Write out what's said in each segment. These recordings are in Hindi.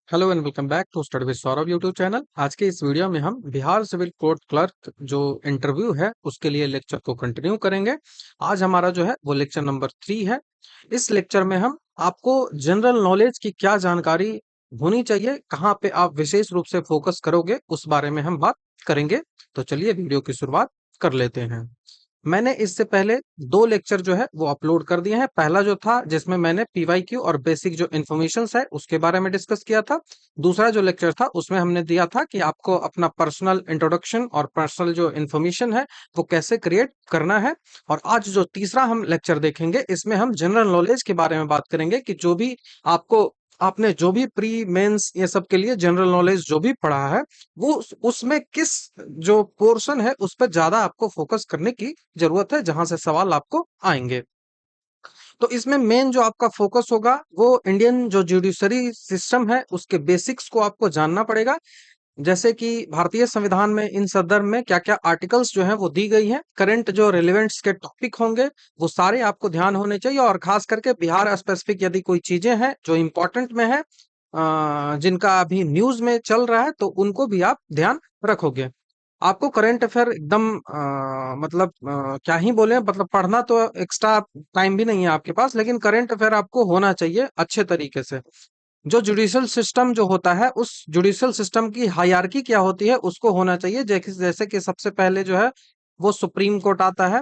Hello and welcome back to study with Saurabh YouTube channel. आज के इस वीडियो में हम बिहार सिविल कोर्ट क्लर्क जो इंटरव्यू है उसके लिए लेक्चर को कंटिन्यू करेंगे। आज हमारा जो है वो लेक्चर नंबर 3 है। इस लेक्चर में हम आपको जनरल नॉलेज की क्या जानकारी होनी चाहिए, कहाँ पे आप विशेष रूप से फोकस करोगे, उस बारे में हम बात करेंगे। तो चलिए वीडियो की शुरुआत कर लेते हैं। मैंने इससे पहले 2 लेक्चर जो है वो अपलोड कर दिए हैं। पहला जो था जिसमें मैंने पीवाईक्यू और बेसिक जो इन्फॉर्मेशंस है उसके बारे में डिस्कस किया था। दूसरा जो लेक्चर था उसमें हमने दिया था कि आपको अपना पर्सनल इंट्रोडक्शन और पर्सनल जो इन्फॉर्मेशन है वो कैसे क्रिएट करना है। और आज जो तीसरा हम लेक्चर देखेंगे इसमें हम जनरल नॉलेज के बारे में बात करेंगे कि जो भी आपको आपने जो भी प्री मेंस ये सब के लिए जनरल नॉलेज जो भी पढ़ा है वो उसमें किस जो पोर्शन है उस पर ज्यादा आपको फोकस करने की जरूरत है, जहां से सवाल आपको आएंगे। तो इसमें मेन जो आपका फोकस होगा वो इंडियन जो जुडिशरी सिस्टम है उसके बेसिक्स को आपको जानना पड़ेगा। जैसे कि भारतीय संविधान में इन संदर्भ में क्या क्या आर्टिकल्स जो है वो दी गई हैं, करंट जो रिलेवेंट्स के टॉपिक होंगे वो सारे आपको ध्यान होने चाहिए। और खास करके बिहार स्पेसिफिक यदि कोई चीजें हैं जो इम्पोर्टेंट में है, जिनका अभी न्यूज में चल रहा है, तो उनको भी आप ध्यान रखोगे। आपको करंट अफेयर एकदम मतलब क्या ही बोले, मतलब पढ़ना तो एक्स्ट्रा टाइम भी नहीं है आपके पास, लेकिन करंट अफेयर आपको होना चाहिए अच्छे तरीके से। जो जुडिशियल सिस्टम जो होता है उस जुडिशियल सिस्टम की हायरार्की क्या होती है उसको होना चाहिए। जैसे जैसे कि सबसे पहले जो है वो सुप्रीम कोर्ट आता है,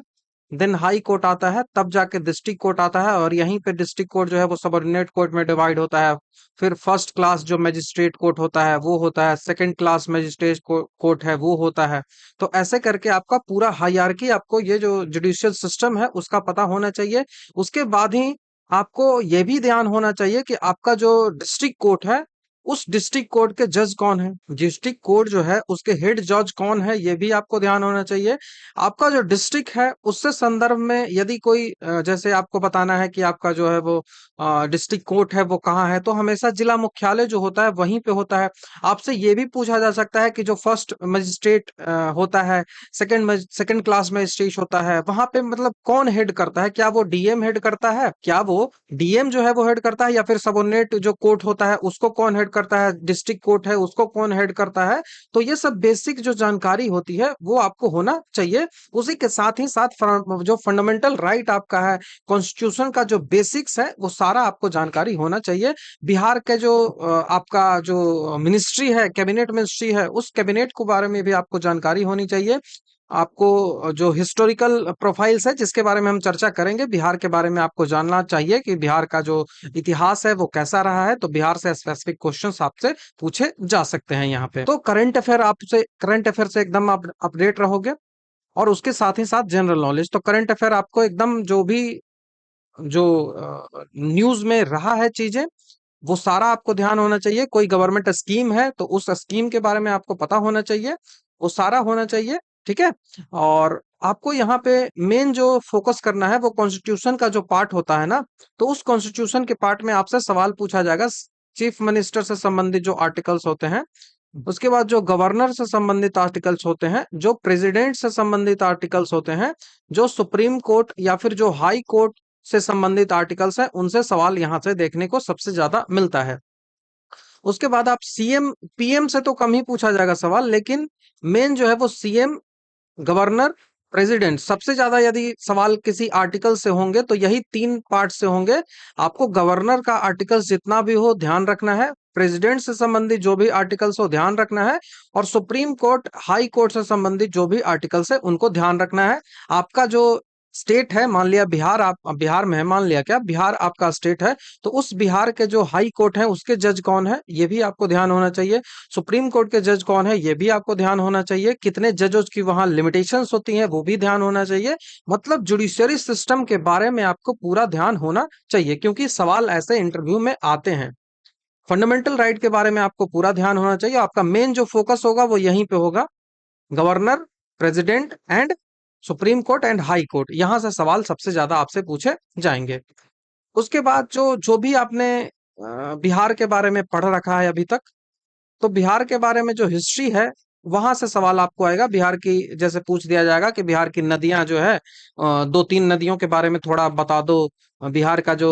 देन हाई कोर्ट आता है, तब जाके डिस्ट्रिक्ट कोर्ट आता है, और यहीं पे डिस्ट्रिक्ट कोर्ट जो है वो सबऑर्डिनेट कोर्ट में डिवाइड होता है। फिर फर्स्ट क्लास जो मजिस्ट्रेट कोर्ट होता है वो होता है, सेकंड क्लास मजिस्ट्रेट कोर्ट है वो होता है। तो ऐसे करके आपका पूरा हायरार्की, आपको ये जो जुडिशियल सिस्टम है उसका पता होना चाहिए। उसके बाद ही आपको ये भी ध्यान होना चाहिए कि आपका जो डिस्ट्रिक्ट कोर्ट है उस डिस्ट्रिक्ट कोर्ट के जज कौन है, डिस्ट्रिक्ट कोर्ट जो है उसके हेड जज कौन है, ये भी आपको ध्यान होना चाहिए। आपका जो डिस्ट्रिक्ट है उससे संदर्भ में यदि कोई जैसे आपको बताना है कि आपका जो है वो डिस्ट्रिक्ट कोर्ट है वो कहाँ है, तो हमेशा जिला मुख्यालय जो होता है वहीं पे होता है। आपसे ये भी पूछा जा सकता है कि जो फर्स्ट मजिस्ट्रेट होता है, सेकंड क्लास मजिस्ट्रेट होता है, वहां पे मतलब कौन हेड करता है, क्या वो डीएम हेड करता है, क्या वो डीएम जो है वो हेड करता है, या फिर सबोर्डिनेट जो कोर्ट होता है उसको कौन हेड करता है, डिस्ट्रिक्ट कोर्ट है उसको कौन हेड करता है। तो ये सब बेसिक जो जानकारी होती है वो आपको होना चाहिए। उसी के साथ ही साथ जो फंडामेंटल राइट आपका है, कॉन्स्टिट्यूशन का जो बेसिक्स है वो सारा आपको जानकारी होना चाहिए। बिहार के जो आपका जो मिनिस्ट्री है, कैबिनेट मिनिस्ट्री है, उस कैबिनेट के बारे में भी आपको जानकारी होनी चाहिए। आपको जो हिस्टोरिकल प्रोफाइल्स है जिसके बारे में हम चर्चा करेंगे, बिहार के बारे में आपको जानना चाहिए कि बिहार का जो इतिहास है वो कैसा रहा है। तो बिहार से स्पेसिफिक क्वेश्चंस आपसे पूछे जा सकते हैं यहाँ पे। तो करंट अफेयर से एकदम आप अपडेट रहोगे, और उसके साथ ही साथ जनरल नॉलेज। तो करंट अफेयर आपको एकदम जो भी जो न्यूज में रहा है चीजें वो सारा आपको ध्यान होना चाहिए। कोई गवर्नमेंट स्कीम है तो उस स्कीम के बारे में आपको पता होना चाहिए, वो सारा होना चाहिए। ठीक है। और आपको यहाँ पे मेन जो फोकस करना है वो कॉन्स्टिट्यूशन का जो पार्ट होता है ना, तो उस कॉन्स्टिट्यूशन के पार्ट में आपसे सवाल पूछा जाएगा। चीफ मिनिस्टर से संबंधित जो आर्टिकल्स होते हैं, उसके बाद जो गवर्नर से संबंधित आर्टिकल्स होते हैं, जो प्रेसिडेंट से संबंधित आर्टिकल्स होते हैं, जो सुप्रीम कोर्ट या फिर जो हाई कोर्ट से संबंधित आर्टिकल्स हैं, उनसे सवाल यहाँ से देखने को सबसे ज्यादा मिलता है। उसके बाद आप सीएम पीएम से तो कम ही पूछा जाएगा सवाल, लेकिन मेन जो है वो सीएम, गवर्नर, प्रेसिडेंट, सबसे ज्यादा यदि सवाल किसी आर्टिकल से होंगे तो यही 3 पार्ट से होंगे। आपको गवर्नर का आर्टिकल्स जितना भी हो ध्यान रखना है, प्रेसिडेंट से संबंधित जो भी आर्टिकल्स हो ध्यान रखना है, और सुप्रीम कोर्ट हाई कोर्ट से संबंधित जो भी आर्टिकल्स है उनको ध्यान रखना है। आपका जो स्टेट है, मान लिया बिहार, आप बिहार में है, मान लिया क्या बिहार आपका स्टेट है, तो उस बिहार के जो हाई कोर्ट है उसके जज कौन है ये भी आपको ध्यान होना चाहिए। सुप्रीम कोर्ट के जज कौन है ये भी आपको ध्यान होना चाहिए। कितने जजों की वहां लिमिटेशंस होती हैं वो भी ध्यान होना चाहिए। मतलब जुडिशरी सिस्टम के बारे में आपको पूरा ध्यान होना चाहिए, क्योंकि सवाल ऐसे इंटरव्यू में आते हैं। फंडामेंटल राइट के बारे में आपको पूरा ध्यान होना चाहिए। आपका मेन जो फोकस होगा वो यहीं पे होगा, governor, president and supreme court and high court, यहां से सवाल सबसे ज्यादा आपसे पूछे जाएंगे। उसके बाद जो जो भी आपने बिहार के बारे में पढ़ रखा है अभी तक, तो बिहार के बारे में जो हिस्ट्री है वहां से सवाल आपको आएगा। बिहार की जैसे पूछ दिया जाएगा कि बिहार की नदियां जो है, 2-3 नदियों के बारे में थोड़ा बता दो। बिहार का जो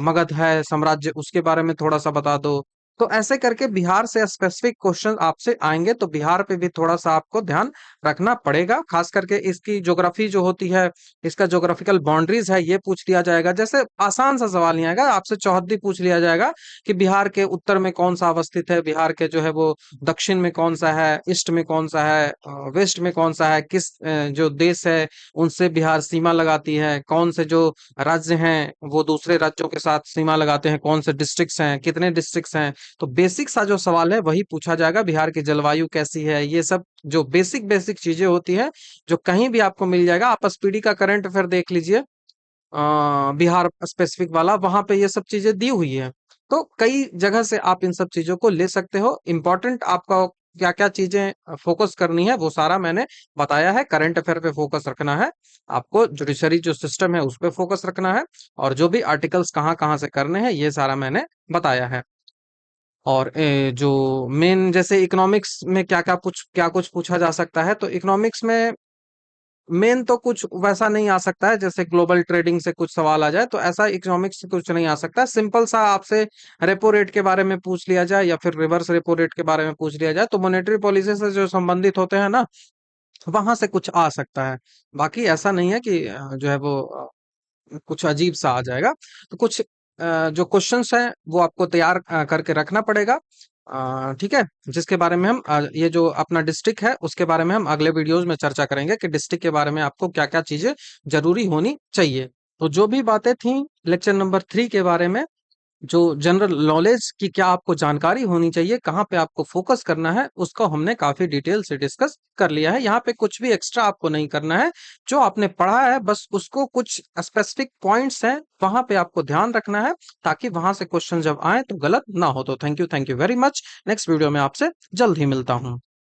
मगध है साम्राज्य उसके बारे में थोड़ा सा बता दो। तो ऐसे करके बिहार से स्पेसिफिक क्वेश्चन आपसे आएंगे, तो बिहार पे भी थोड़ा सा आपको ध्यान रखना पड़ेगा। खास करके इसकी ज्योग्राफी जो होती है, इसका ज्योग्राफिकल बाउंड्रीज है, ये पूछ लिया जाएगा। जैसे आसान सा सवाल नहीं आएगा, आपसे चौहद्दी पूछ लिया जाएगा कि बिहार के उत्तर में कौन सा अवस्थित है, बिहार के जो है वो दक्षिण में कौन सा है, ईस्ट में कौन सा है, वेस्ट में कौन सा है, किस जो देश है उनसे बिहार सीमा लगाती है, कौन से जो राज्य हैं वो दूसरे राज्यों के साथ सीमा लगाते हैं, कौन से डिस्ट्रिक्ट्स हैं, कितने डिस्ट्रिक्ट्स हैं। तो बेसिक सा जो सवाल है वही पूछा जाएगा। बिहार की जलवायु कैसी है, ये सब जो बेसिक बेसिक चीजें होती है, जो कहीं भी आपको मिल जाएगा। आप स्पीडी का करंट अफेयर देख लीजिए, बिहार स्पेसिफिक वाला, वहां पे ये सब चीजें दी हुई है। तो कई जगह से आप इन सब चीजों को ले सकते हो। इंपॉर्टेंट आपका क्या क्या चीजें फोकस करनी है वो सारा मैंने बताया है। करंट अफेयर पे फोकस रखना है आपको, जुडिशरी जो सिस्टम है उस पे फोकस रखना है, और जो भी आर्टिकल्स कहाँ कहाँ से करने हैं ये सारा मैंने बताया है। और जो मेन जैसे इकोनॉमिक्स में क्या कुछ पूछा जा सकता है, तो इकोनॉमिक्स में मेन तो कुछ वैसा नहीं आ सकता है। जैसे ग्लोबल ट्रेडिंग से कुछ सवाल आ जाए तो ऐसा इकोनॉमिक्स से कुछ नहीं आ सकता। सिंपल सा आपसे रेपो रेट के बारे में पूछ लिया जाए या फिर रिवर्स रेपो रेट के बारे में पूछ लिया जाए, तो मॉनेटरी पॉलिसी से जो संबंधित होते हैं ना, वहां से कुछ आ सकता है। बाकी ऐसा नहीं है कि जो है वो कुछ अजीब सा आ जाएगा। तो कुछ जो क्वेश्चंस हैं वो आपको तैयार करके रखना पड़ेगा। ठीक है, जिसके बारे में हम ये जो अपना डिस्ट्रिक्ट है उसके बारे में हम अगले वीडियोस में चर्चा करेंगे कि डिस्ट्रिक्ट के बारे में आपको क्या क्या चीजें जरूरी होनी चाहिए। तो जो भी बातें थी लेक्चर नंबर 3 के बारे में, जो जनरल नॉलेज की क्या आपको जानकारी होनी चाहिए, कहाँ पे आपको फोकस करना है, उसको हमने काफी डिटेल से डिस्कस कर लिया है। यहाँ पे कुछ भी एक्स्ट्रा आपको नहीं करना है। जो आपने पढ़ा है बस उसको कुछ स्पेसिफिक पॉइंट्स हैं वहां पे आपको ध्यान रखना है, ताकि वहां से क्वेश्चन जब आए तो गलत ना हो। तो thank you very much. Next video में आपसे जल्द ही मिलता हूँ।